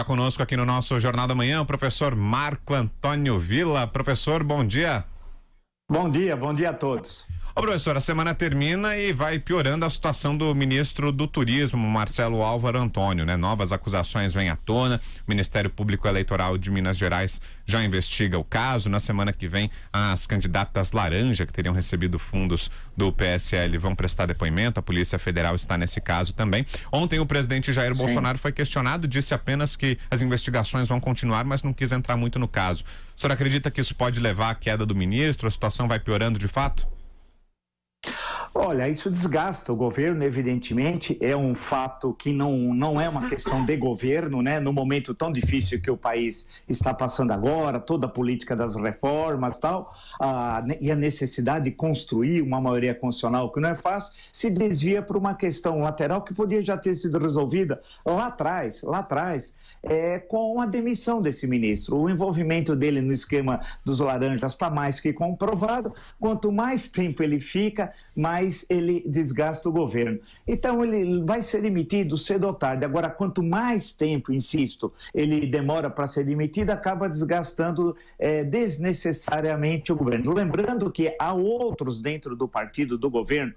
Está conosco aqui no nosso Jornal da Manhã o professor Marco Antônio Villa. Professor, bom dia. Bom dia a todos. Ô professor, a semana termina e vai piorando a situação do ministro do Turismo, Marcelo Álvaro Antônio, né? Novas acusações vêm à tona, o Ministério Público Eleitoral de Minas Gerais já investiga o caso. Na semana que vem, as candidatas laranja que teriam recebido fundos do PSL vão prestar depoimento, a Polícia Federal está nesse caso também. Ontem o presidente Jair Bolsonaro foi questionado, disse apenas que as investigações vão continuar, mas não quis entrar muito no caso. O senhor acredita que isso pode levar à queda do ministro? A situação vai piorando de fato? Olha, isso desgasta o governo, evidentemente, é um fato que não é uma questão de governo, né? No momento tão difícil que o país está passando agora, toda a política das reformas e tal, e a necessidade de construir uma maioria constitucional que não é fácil, se desvia para uma questão lateral que podia já ter sido resolvida lá atrás, com a demissão desse ministro. O envolvimento dele no esquema dos laranjas está mais que comprovado. Quanto mais tempo ele fica, mais ele desgasta o governo. Então ele vai ser demitido cedo ou tarde. Agora, quanto mais tempo, insisto, ele demora para ser demitido, acaba desgastando desnecessariamente o governo. Lembrando que há outros dentro do partido do governo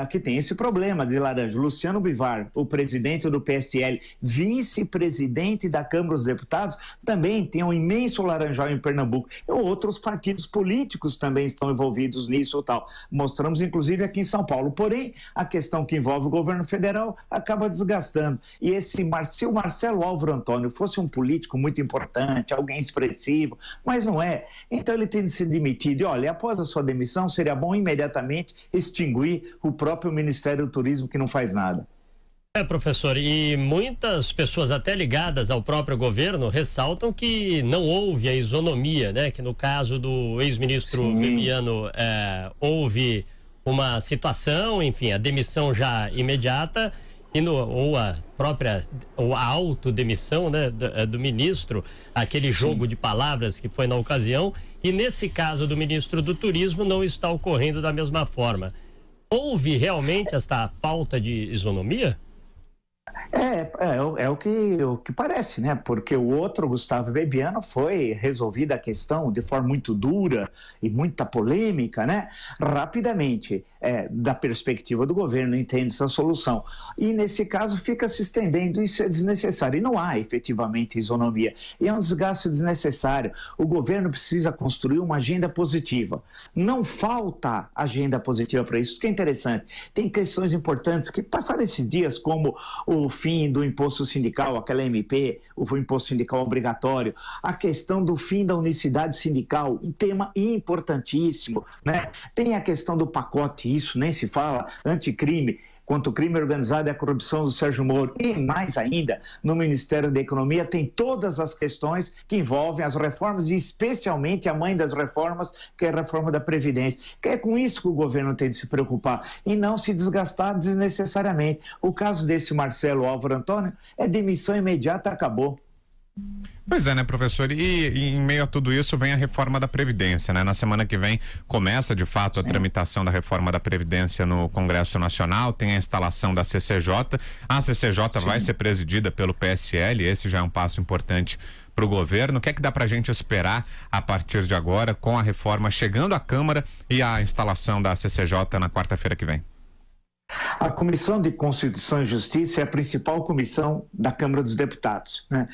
que tem esse problema de laranja. Luciano Bivar, o presidente do PSL, vice-presidente da Câmara dos Deputados, também tem um imenso laranjal em Pernambuco. E outros partidos políticos também estão envolvidos nisso ou tal. Mostramos, inclusive, aqui em São Paulo. Porém, a questão que envolve o governo federal acaba desgastando. E se o Marcelo Álvaro Antônio fosse um político muito importante, alguém expressivo, mas não é, então ele tem de ser demitido. E olha, após a sua demissão, seria bom imediatamente extinguir o próprio Ministério do Turismo, que não faz nada. Professor, e muitas pessoas até ligadas ao próprio governo ressaltam que não houve a isonomia, né? Que no caso do ex-ministro Bebiano houve uma situação, enfim, a demissão já imediata ou a autodemissão, né, do ministro, aquele jogo de palavras que foi na ocasião, e nesse caso do ministro do Turismo não está ocorrendo da mesma forma. Houve realmente esta falta de isonomia? É o que parece, né? Porque o outro, Gustavo Bebiano, foi resolvida a questão de forma muito dura e muita polêmica, né? Rapidamente, da perspectiva do governo, entende essa solução. E nesse caso fica se estendendo, isso é desnecessário. E não há efetivamente isonomia. E é um desgaste desnecessário. O governo precisa construir uma agenda positiva. Não falta agenda positiva para isso, que é interessante. Tem questões importantes que passaram esses dias, como o fim do imposto sindical, aquela MP, o imposto sindical obrigatório, a questão do fim da unicidade sindical, um tema importantíssimo, né? Tem a questão do pacote, isso nem se fala, anticrime, contra o crime organizado e a corrupção do Sérgio Moro, e mais ainda, no Ministério da Economia tem todas as questões que envolvem as reformas e especialmente a mãe das reformas, que é a reforma da Previdência. Que é com isso que o governo tem de se preocupar e não se desgastar desnecessariamente. O caso desse Marcelo Álvaro Antônio é demissão imediata, acabou. Pois é, né, professor? E em meio a tudo isso vem a reforma da Previdência, né? Na semana que vem começa de fato a tramitação da reforma da Previdência no Congresso Nacional, tem a instalação da CCJ. A CCJ vai ser presidida pelo PSL, esse já é um passo importante para o governo. O que é que dá para a gente esperar a partir de agora com a reforma chegando à Câmara e a instalação da CCJ na quarta-feira que vem? A Comissão de Constituição e Justiça é a principal comissão da Câmara dos Deputados, né?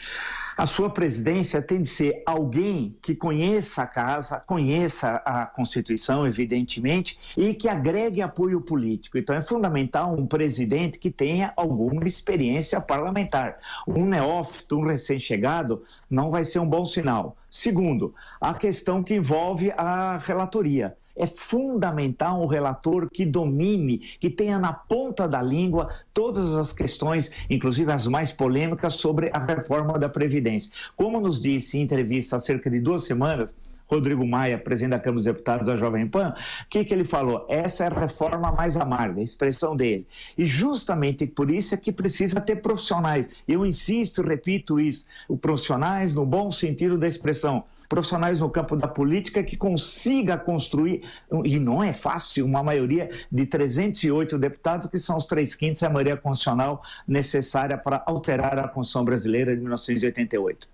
A sua presidência tem de ser alguém que conheça a casa, conheça a Constituição, evidentemente, e que agregue apoio político. Então é fundamental um presidente que tenha alguma experiência parlamentar. Um neófito, um recém-chegado, não vai ser um bom sinal. Segundo, a questão que envolve a relatoria. É fundamental um relator que domine, que tenha na ponta da língua todas as questões, inclusive as mais polêmicas, sobre a reforma da Previdência. Como nos disse em entrevista há cerca de 2 semanas, Rodrigo Maia, presidente da Câmara dos Deputados da Jovem Pan, o que ele falou? Essa é a reforma mais amarga, a expressão dele. E justamente por isso é que precisa ter profissionais. Eu insisto e repito isso, os profissionais no bom sentido da expressão, profissionais no campo da política que consiga construir, e não é fácil, uma maioria de 308 deputados, que são os 3/5 da maioria constitucional necessária para alterar a Constituição brasileira de 1988.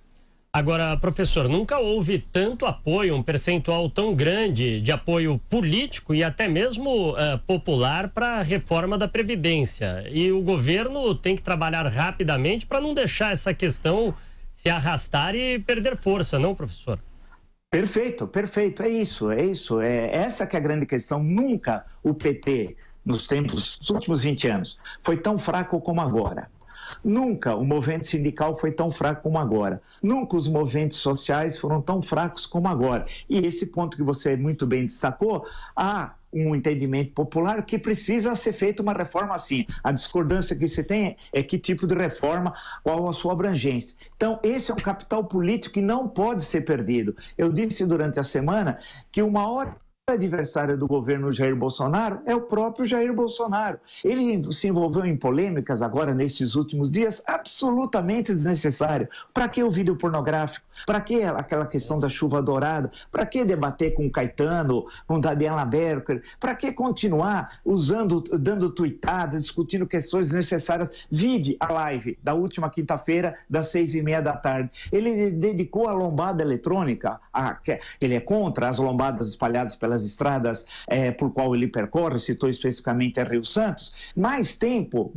Agora, professor, nunca houve tanto apoio, um percentual tão grande de apoio político e até mesmo popular para a reforma da Previdência. E o governo tem que trabalhar rapidamente para não deixar essa questão se arrastar e perder força, não, professor? Perfeito, perfeito. É isso. É essa que é a grande questão. Nunca o PT, nos últimos 20 anos, foi tão fraco como agora. Nunca o movimento sindical foi tão fraco como agora. Nunca os movimentos sociais foram tão fracos como agora. E esse ponto que você muito bem destacou, há um entendimento popular que precisa ser feita uma reforma assim. A discordância que você tem é que tipo de reforma, qual a sua abrangência. Então, esse é um capital político que não pode ser perdido. Eu disse durante a semana que o maior adversário do governo Jair Bolsonaro é o próprio Jair Bolsonaro. Ele se envolveu em polêmicas agora nesses últimos dias absolutamente desnecessário. Para que o vídeo pornográfico? Para que aquela questão da chuva dourada? Para que debater com o Caetano, com Daniela Mercury? Para que continuar dando tuitadas, discutindo questões desnecessárias? Vide a live da última quinta-feira, das 6h30 da tarde. Ele dedicou a lombada eletrônica, ele é contra as lombadas espalhadas pelas estradas por qual ele percorre, citou especificamente a Rio Santos, mais tempo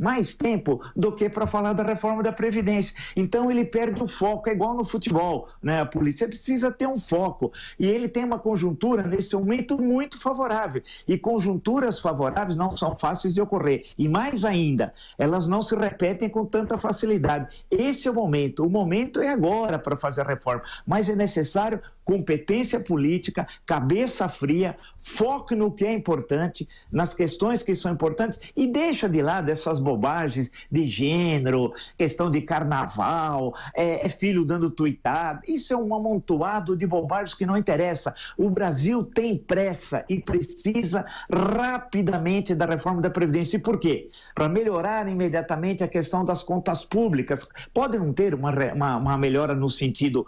do que para falar da reforma da Previdência. Então ele perde o foco, é igual no futebol, né? A polícia precisa ter um foco, e ele tem uma conjuntura nesse momento muito favorável, e conjunturas favoráveis não são fáceis de ocorrer, e mais ainda, elas não se repetem com tanta facilidade. Esse é o momento é agora para fazer a reforma, mas é necessário competência política, cabeça fria, foque no que é importante, nas questões que são importantes, e deixa de lado essas bobagens de gênero, questão de carnaval, filho dando tuitada. Isso é um amontoado de bobagens que não interessa. O Brasil tem pressa e precisa rapidamente da reforma da Previdência. E por quê? Para melhorar imediatamente a questão das contas públicas. Pode não ter uma melhora no sentido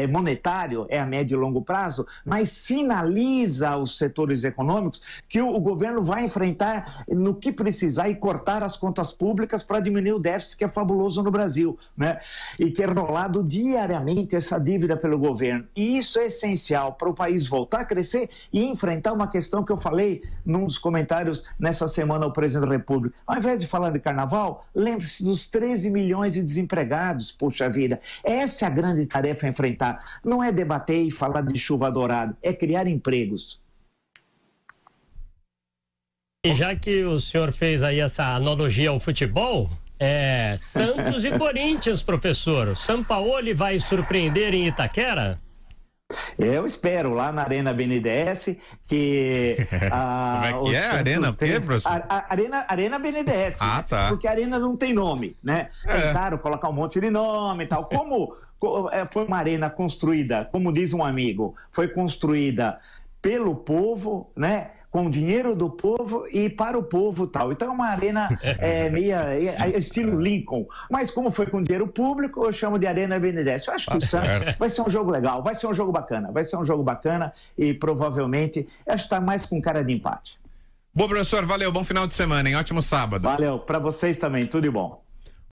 monetário, a médio e longo prazo, mas sinaliza aos setores econômicos que o governo vai enfrentar no que precisar e cortar as contas públicas para diminuir o déficit que é fabuloso no Brasil, né? E que é rolado diariamente essa dívida pelo governo. E isso é essencial para o país voltar a crescer e enfrentar uma questão que eu falei num dos comentários nessa semana ao presidente da República. Ao invés de falar de carnaval, lembre-se dos 13 milhões de desempregados, puxa vida. Essa é a grande tarefa a enfrentar. Não é debater e falar de chuva dourada, é criar empregos. E já que o senhor fez aí essa analogia ao futebol, Santos e Corinthians, professor. O Sampaoli vai surpreender em Itaquera? Eu espero, lá na Arena BNDES, que... Como é? Arena P, professor? Arena BNDES, tá. Porque a Arena não tem nome, né? Tentaram colocar um monte de nome e tal. Como foi uma arena construída, como diz um amigo, foi construída pelo povo, né? Com o dinheiro do povo e para o povo tal. Então é uma arena estilo Lincoln. Mas como foi com dinheiro público, eu chamo de Arena BNDES. Eu acho que o Santos vai ser um jogo legal, vai ser um jogo bacana e provavelmente acho que está mais com cara de empate. Bom, professor, valeu, bom final de semana, hein? Ótimo sábado. Valeu, para vocês também, tudo de bom.